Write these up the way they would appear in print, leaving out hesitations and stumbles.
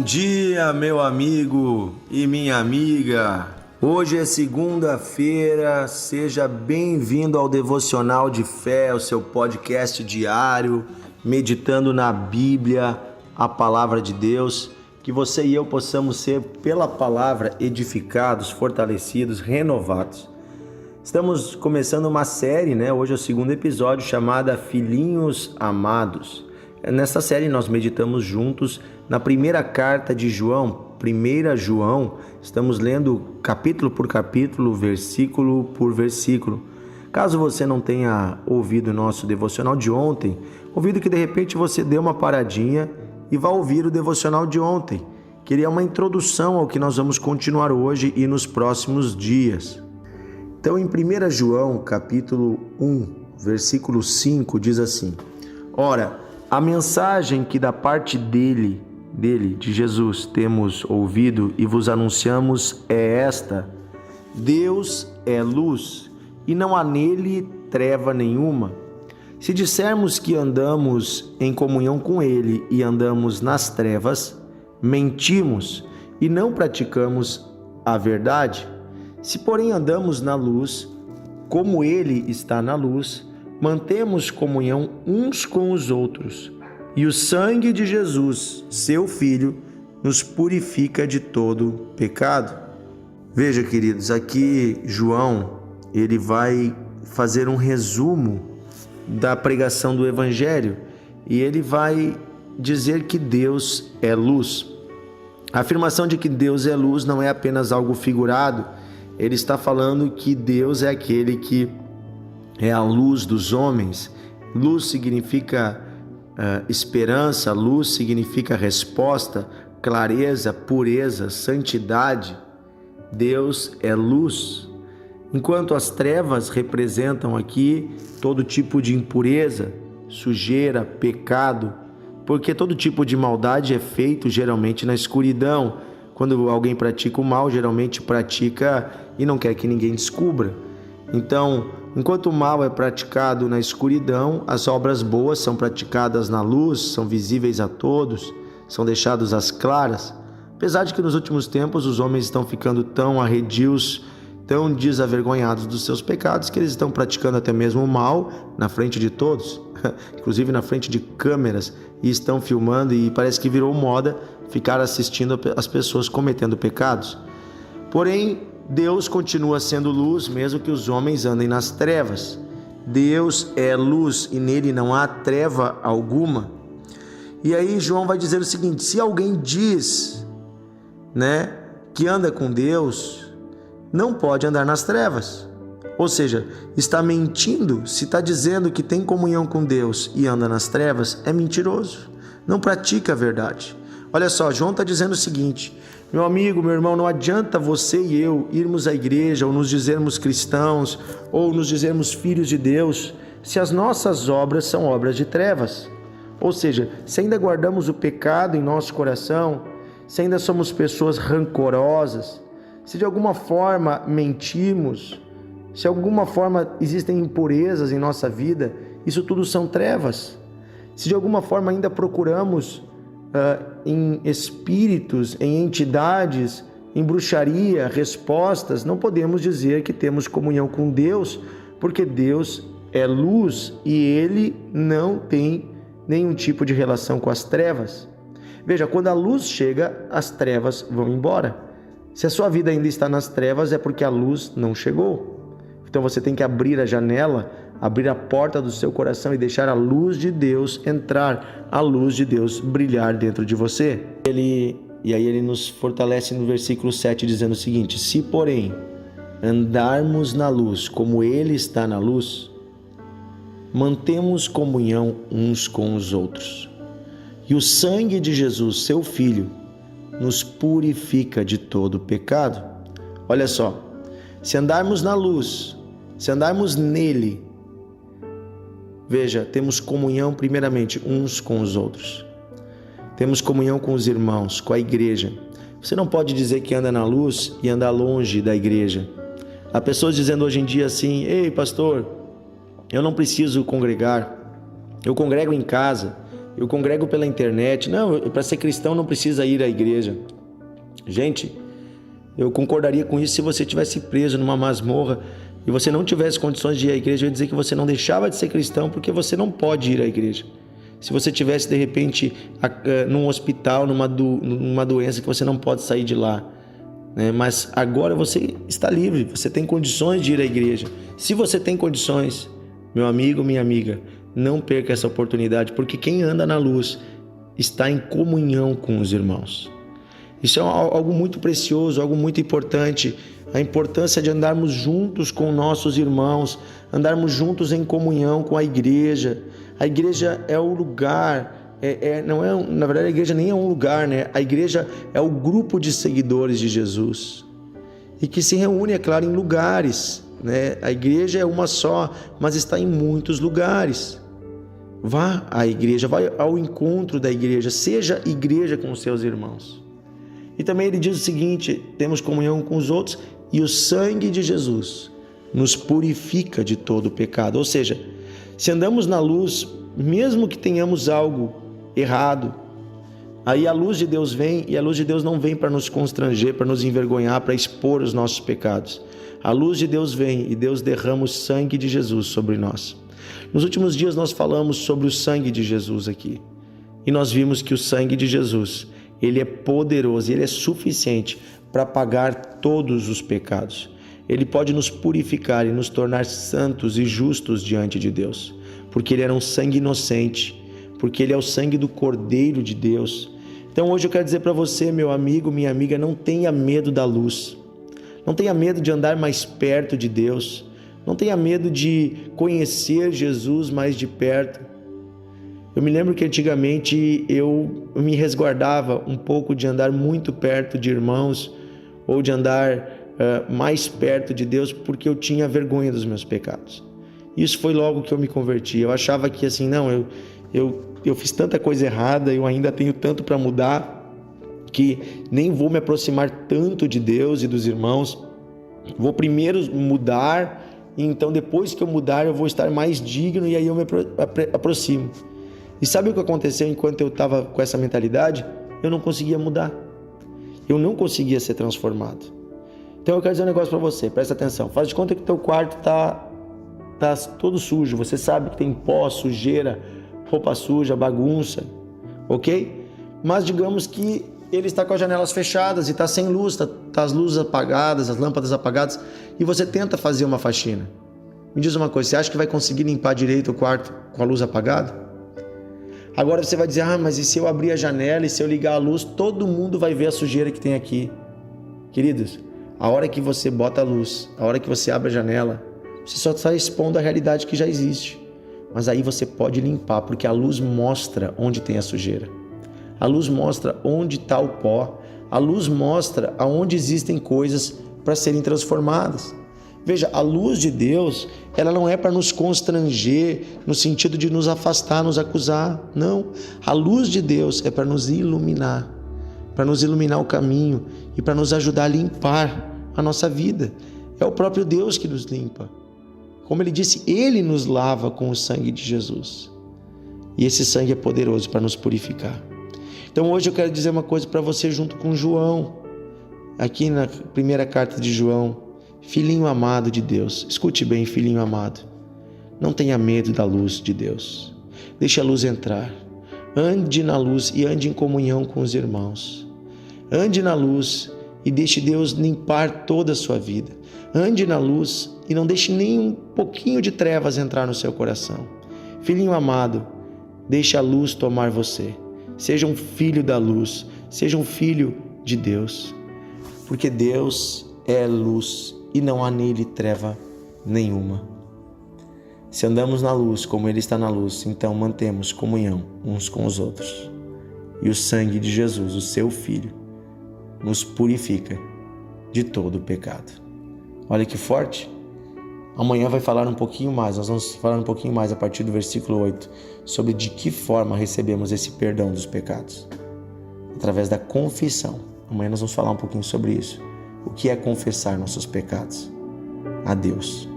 dia, meu amigo e minha amiga. Hoje é segunda-feira, seja bem-vindo ao Devocional de Fé, o seu podcast diário, meditando na Bíblia, a Palavra de Deus. Que você e eu possamos ser, pela Palavra, edificados, fortalecidos, renovados. Estamos começando uma série, Hoje é o segundo episódio, chamada Filhinhos Amados. Nessa série nós meditamos juntos na primeira carta de João, 1 João, estamos lendo capítulo por capítulo, versículo por versículo. Caso você não tenha ouvido o nosso devocional de ontem, convido que de repente você dê uma paradinha e vá ouvir o devocional de ontem, que ele é uma introdução ao que nós vamos continuar hoje e nos próximos dias. Então em 1 João, capítulo 1, versículo 5, diz assim: Ora, a mensagem que da parte dele, de Jesus, temos ouvido e vos anunciamos é esta: Deus é luz e não há nele treva nenhuma. Se dissermos que andamos em comunhão com ele e andamos nas trevas, mentimos e não praticamos a verdade. Se porém andamos na luz, como ele está na luz, mantemos comunhão uns com os outros, e o sangue de Jesus, seu Filho, nos purifica de todo pecado. Veja, queridos, aqui João, ele vai fazer um resumo da pregação do Evangelho, e ele vai dizer que Deus é luz. A afirmação de que Deus é luz não é apenas algo figurado, ele está falando que Deus é aquele que é a luz dos homens. Luz significa esperança, luz significa resposta, clareza, pureza, santidade. Deus é luz. Enquanto as trevas representam aqui todo tipo de impureza, sujeira, pecado, porque todo tipo de maldade é feito geralmente na escuridão. Quando alguém pratica o mal, geralmente pratica e não quer que ninguém descubra. Então, enquanto o mal é praticado na escuridão, as obras boas são praticadas na luz, são visíveis a todos, são deixadas às claras. Apesar de que nos últimos tempos os homens estão ficando tão arredios, tão desavergonhados dos seus pecados, que eles estão praticando até mesmo o mal na frente de todos, inclusive na frente de câmeras, e estão filmando, e parece que virou moda ficar assistindo as pessoas cometendo pecados. Porém, Deus continua sendo luz, mesmo que os homens andem nas trevas. Deus é luz e nele não há treva alguma. E aí João vai dizer o seguinte: se alguém diz, que anda com Deus, não pode andar nas trevas. Ou seja, está mentindo. Se está dizendo que tem comunhão com Deus e anda nas trevas, é mentiroso. Não pratica a verdade. Olha só, João está dizendo o seguinte: meu amigo, meu irmão, não adianta você e eu irmos à igreja ou nos dizermos cristãos ou nos dizermos filhos de Deus se as nossas obras são obras de trevas. Ou seja, se ainda guardamos o pecado em nosso coração, se ainda somos pessoas rancorosas, se de alguma forma mentimos, se de alguma forma existem impurezas em nossa vida, isso tudo são trevas. Se de alguma forma ainda procuramos em espíritos, em entidades, em bruxaria, respostas, não podemos dizer que temos comunhão com Deus, porque Deus é luz e Ele não tem nenhum tipo de relação com as trevas. Veja, quando a luz chega, as trevas vão embora. Se a sua vida ainda está nas trevas, é porque a luz não chegou. Então você tem que abrir a janela, abrir a porta do seu coração e deixar a luz de Deus entrar, a luz de Deus brilhar dentro de você. E aí ele nos fortalece no versículo 7 dizendo o seguinte: se porém andarmos na luz como ele está na luz, mantemos comunhão uns com os outros. E o sangue de Jesus, seu Filho, nos purifica de todo pecado. Olha só, se andarmos na luz, se andarmos nele, veja, temos comunhão primeiramente uns com os outros. Temos comunhão com os irmãos, com a igreja. Você não pode dizer que anda na luz e andar longe da igreja. Há pessoas dizendo hoje em dia assim: ei pastor, eu não preciso congregar, eu congrego em casa, eu congrego pela internet. Não, para ser cristão não precisa ir à igreja. Gente, eu concordaria com isso se você tivesse preso numa masmorra e você não tivesse condições de ir à igreja. Eu ia dizer que você não deixava de ser cristão porque você não pode ir à igreja. Se você tivesse de repente num hospital, numa doença que você não pode sair de lá, né? Mas agora você está livre, você tem condições de ir à igreja. Se você tem condições, meu amigo, minha amiga, não perca essa oportunidade, porque quem anda na luz está em comunhão com os irmãos. Isso é algo muito precioso, algo muito importante. A importância de andarmos juntos com nossos irmãos, andarmos juntos em comunhão com a igreja. A igreja é o lugar, na verdade a igreja nem é um lugar, né? A igreja é o grupo de seguidores de Jesus e que se reúne, é claro, em lugares, né? A igreja é uma só, mas está em muitos lugares. Vá à igreja, vá ao encontro da igreja, seja igreja com os seus irmãos. E também ele diz o seguinte: temos comunhão com os outros e o sangue de Jesus nos purifica de todo o pecado. Ou seja, se andamos na luz, mesmo que tenhamos algo errado, aí a luz de Deus vem, e a luz de Deus não vem para nos constranger, para nos envergonhar, para expor os nossos pecados. A luz de Deus vem e Deus derrama o sangue de Jesus sobre nós. Nos últimos dias nós falamos sobre o sangue de Jesus aqui, e nós vimos que o sangue de Jesus, ele é poderoso, ele é suficiente para pagar todos os pecados. Ele pode nos purificar e nos tornar santos e justos diante de Deus, porque ele era um sangue inocente, porque ele é o sangue do Cordeiro de Deus. Então hoje eu quero dizer para você, meu amigo, minha amiga, não tenha medo da luz, não tenha medo de andar mais perto de Deus, não tenha medo de conhecer Jesus mais de perto. Eu me lembro que antigamente eu me resguardava um pouco de andar muito perto de irmãos ou de andar mais perto de Deus, porque eu tinha vergonha dos meus pecados. Isso foi logo que eu me converti. Eu achava que assim, não, eu fiz tanta coisa errada, eu ainda tenho tanto para mudar, que nem vou me aproximar tanto de Deus e dos irmãos. Vou primeiro mudar, e então depois que eu mudar eu vou estar mais digno, e aí eu me aproximo. E sabe o que aconteceu enquanto eu estava com essa mentalidade? Eu não conseguia mudar. Eu não conseguia ser transformado. Então eu quero dizer um negócio para você, presta atenção. Faz de conta que teu quarto tá todo sujo. Você sabe que tem pó, sujeira, roupa suja, bagunça, ok? Mas digamos que ele está com as janelas fechadas e está sem luz, tá as luzes apagadas, as lâmpadas apagadas, e você tenta fazer uma faxina. Me diz uma coisa, você acha que vai conseguir limpar direito o quarto com a luz apagada? Agora você vai dizer, mas e se eu abrir a janela e se eu ligar a luz, todo mundo vai ver a sujeira que tem aqui. Queridos, a hora que você bota a luz, a hora que você abre a janela, você só está expondo a realidade que já existe. Mas aí você pode limpar, porque a luz mostra onde tem a sujeira. A luz mostra onde está o pó. A luz mostra aonde existem coisas para serem transformadas. Veja, a luz de Deus, ela não é para nos constranger, no sentido de nos afastar, nos acusar. Não. A luz de Deus é para nos iluminar o caminho e para nos ajudar a limpar a nossa vida. É o próprio Deus que nos limpa. Como ele disse, ele nos lava com o sangue de Jesus. E esse sangue é poderoso para nos purificar. Então hoje eu quero dizer uma coisa para você junto com João. Aqui na primeira carta de João. Filhinho amado de Deus, escute bem, filhinho amado, não tenha medo da luz de Deus, deixe a luz entrar, ande na luz e ande em comunhão com os irmãos, ande na luz e deixe Deus limpar toda a sua vida, ande na luz e não deixe nem um pouquinho de trevas entrar no seu coração. Filhinho amado, deixe a luz tomar você, seja um filho da luz, seja um filho de Deus, porque Deus é luz e não há nele treva nenhuma. Se andamos na luz como ele está na luz, então mantemos comunhão uns com os outros. E o sangue de Jesus, o seu Filho, nos purifica de todo o pecado. Olha que forte! Amanhã vai falar um pouquinho mais, nós vamos falar um pouquinho mais a partir do versículo 8, sobre de que forma recebemos esse perdão dos pecados. Através da confissão. Amanhã nós vamos falar um pouquinho sobre isso. O que é confessar nossos pecados a Deus?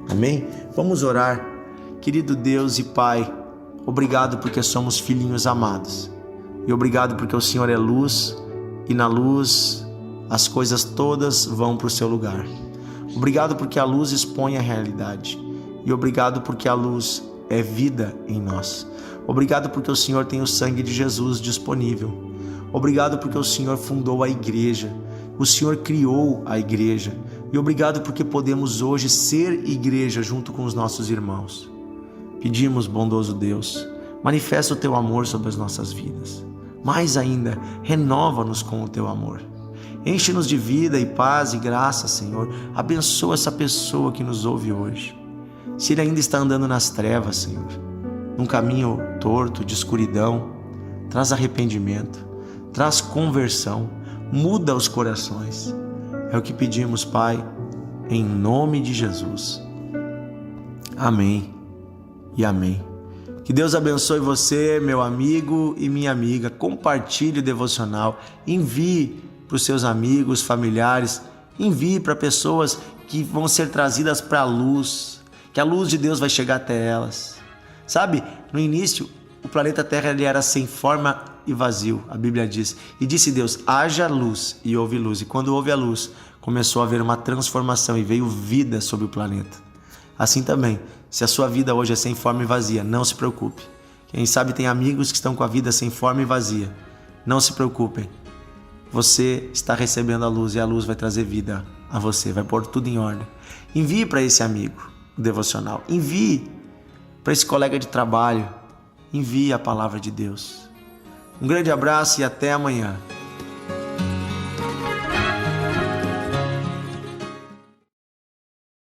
Amém? Vamos orar. Querido Deus e Pai, Obrigado porque somos filhinhos amados. E obrigado porque o Senhor é luz e na luz as coisas todas vão para o seu lugar. Obrigado porque a luz expõe a realidade. E obrigado porque a luz é vida em nós. Obrigado porque o Senhor tem o sangue de Jesus disponível. Obrigado porque o Senhor fundou a igreja. O Senhor criou a igreja. E obrigado porque podemos hoje ser igreja junto com os nossos irmãos. Pedimos, bondoso Deus, manifesta o teu amor sobre as nossas vidas. Mais ainda, renova-nos com o teu amor. Enche-nos de vida e paz e graça, Senhor. Abençoa essa pessoa que nos ouve hoje. Se ele ainda está andando nas trevas, Senhor, num caminho torto, de escuridão, traz arrependimento, traz conversão, muda os corações. É o que pedimos, Pai, em nome de Jesus. Amém e amém. Que Deus abençoe você, meu amigo e minha amiga. Compartilhe o devocional, envie para os seus amigos, familiares, envie para pessoas que vão ser trazidas para a luz, que a luz de Deus vai chegar até elas. Sabe, no início, o planeta Terra ele era sem forma e vazio, a Bíblia diz. E disse Deus, haja luz, e houve luz. E quando houve a luz, começou a haver uma transformação e veio vida sobre o planeta. Assim também, se a sua vida hoje é sem forma e vazia, não se preocupe. Quem sabe tem amigos que estão com a vida sem forma e vazia. Não se preocupem. Você está recebendo a luz e a luz vai trazer vida a você, vai pôr tudo em ordem. Envie para esse amigo o devocional. Envie para esse colega de trabalho. Envie a palavra de Deus. Um grande abraço e até amanhã.